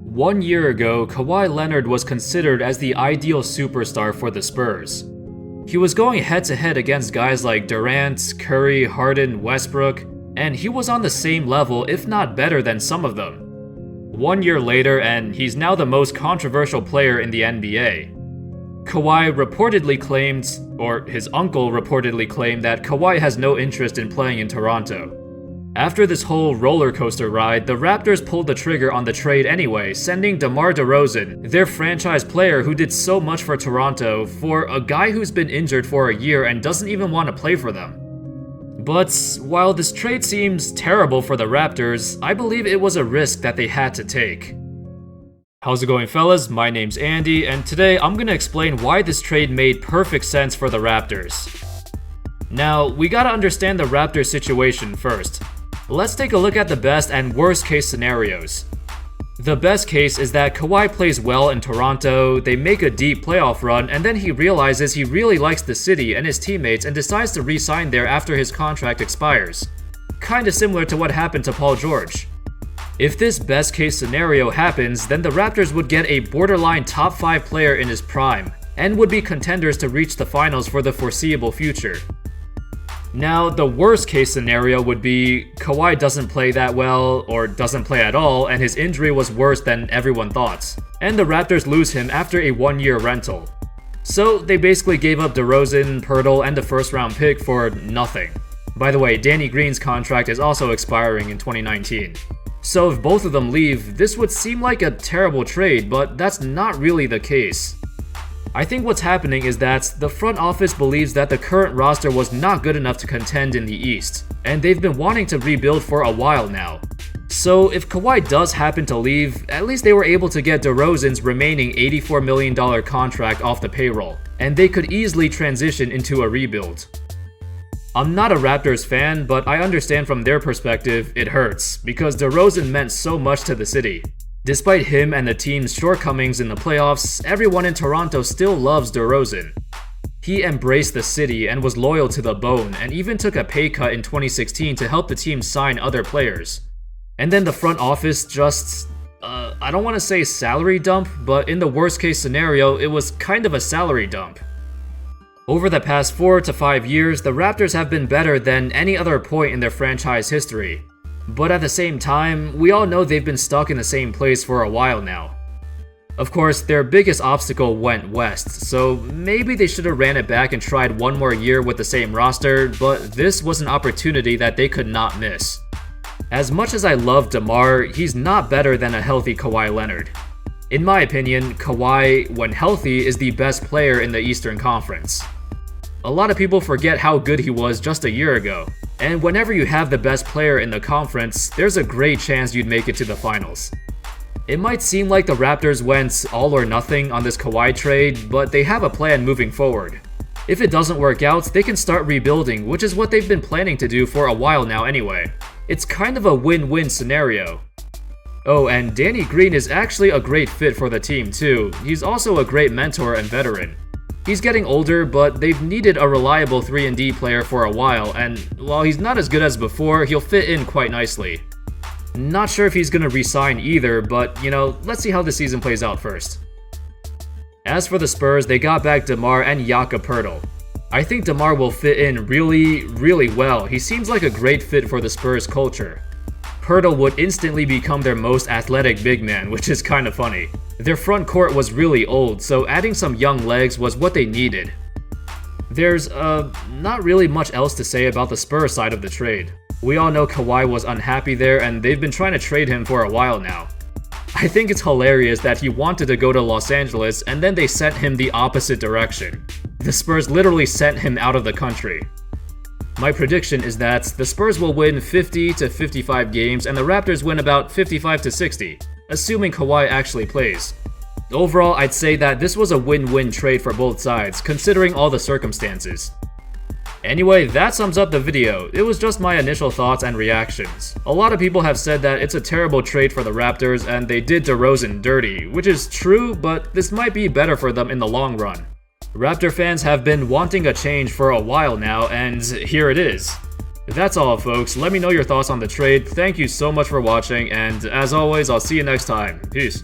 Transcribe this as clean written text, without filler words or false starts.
1 year ago, Kawhi Leonard was considered as the ideal superstar for the Spurs. He was going head-to-head against guys like Durant, Curry, Harden, Westbrook, and he was on the same level, if not better than some of them. 1 year later, and he's now the most controversial player in the NBA. Kawhi reportedly claimed, or his uncle reportedly claimed, that Kawhi has no interest in playing in Toronto. After this whole roller coaster ride, the Raptors pulled the trigger on the trade anyway, sending DeMar DeRozan, their franchise player who did so much for Toronto, for a guy who's been injured for a year and doesn't even want to play for them. But while this trade seems terrible for the Raptors, I believe it was a risk that they had to take. How's it going, fellas? My name's Andy, and today I'm gonna explain why this trade made perfect sense for the Raptors. Now, we gotta understand the Raptors situation first. Let's take a look at the best and worst case scenarios. The best case is that Kawhi plays well in Toronto, they make a deep playoff run, and then he realizes he really likes the city and his teammates and decides to re-sign there after his contract expires. Kinda similar to what happened to Paul George. If this best case scenario happens, then the Raptors would get a borderline top 5 player in his prime, and would be contenders to reach the finals for the foreseeable future. Now, the worst case scenario would be Kawhi doesn't play that well, or doesn't play at all, and his injury was worse than everyone thought, and the Raptors lose him after a 1-year rental. So they basically gave up DeRozan, Poeltl, and a first-round pick for nothing. By the way, Danny Green's contract is also expiring in 2019. So if both of them leave, this would seem like a terrible trade, but that's not really the case. I think what's happening is that the front office believes that the current roster was not good enough to contend in the East, and they've been wanting to rebuild for a while now. So if Kawhi does happen to leave, at least they were able to get DeRozan's remaining $84 million contract off the payroll, and they could easily transition into a rebuild. I'm not a Raptors fan, but I understand from their perspective it hurts, because DeRozan meant so much to the city. Despite him and the team's shortcomings in the playoffs, everyone in Toronto still loves DeRozan. He embraced the city and was loyal to the bone, and even took a pay cut in 2016 to help the team sign other players. And then the front office just, I don't want to say salary dump, but in the worst case scenario, it was kind of a salary dump. Over the past 4 to 5 years, the Raptors have been better than any other point in their franchise history. But at the same time, we all know they've been stuck in the same place for a while now. Of course, their biggest obstacle went west, so maybe they should have ran it back and tried one more year with the same roster, but this was an opportunity that they could not miss. As much as I love DeMar, he's not better than a healthy Kawhi Leonard. In my opinion, Kawhi, when healthy, is the best player in the Eastern Conference. A lot of people forget how good he was just a year ago. And whenever you have the best player in the conference, there's a great chance you'd make it to the finals. It might seem like the Raptors went all or nothing on this Kawhi trade, but they have a plan moving forward. If it doesn't work out, they can start rebuilding, which is what they've been planning to do for a while now anyway. It's kind of a win-win scenario. Oh, and Danny Green is actually a great fit for the team too. He's also a great mentor and veteran. He's getting older, but they've needed a reliable 3-and-D player for a while, and while he's not as good as before, he'll fit in quite nicely. Not sure if he's gonna re-sign either, but let's see how the season plays out first. As for the Spurs, they got back DeMar and Jakob Poeltl. I think DeMar will fit in really well. He seems like a great fit for the Spurs culture. Poeltl would instantly become their most athletic big man, which is kinda funny. Their front court was really old, so adding some young legs was what they needed. There's not really much else to say about the Spurs side of the trade. We all know Kawhi was unhappy there, and they've been trying to trade him for a while now. I think it's hilarious that he wanted to go to Los Angeles and then they sent him the opposite direction. The Spurs literally sent him out of the country. My prediction is that the Spurs will win 50 to 55 games and the Raptors win about 55 to 60, assuming Kawhi actually plays. Overall, I'd say that this was a win-win trade for both sides, considering all the circumstances. Anyway, that sums up the video. It was just my initial thoughts and reactions. A lot of people have said that it's a terrible trade for the Raptors and they did DeRozan dirty, which is true, but this might be better for them in the long run. Raptor fans have been wanting a change for a while now, and here it is. That's all, folks. Let me know your thoughts on the trade. Thank you so much for watching, and as always, I'll see you next time. Peace.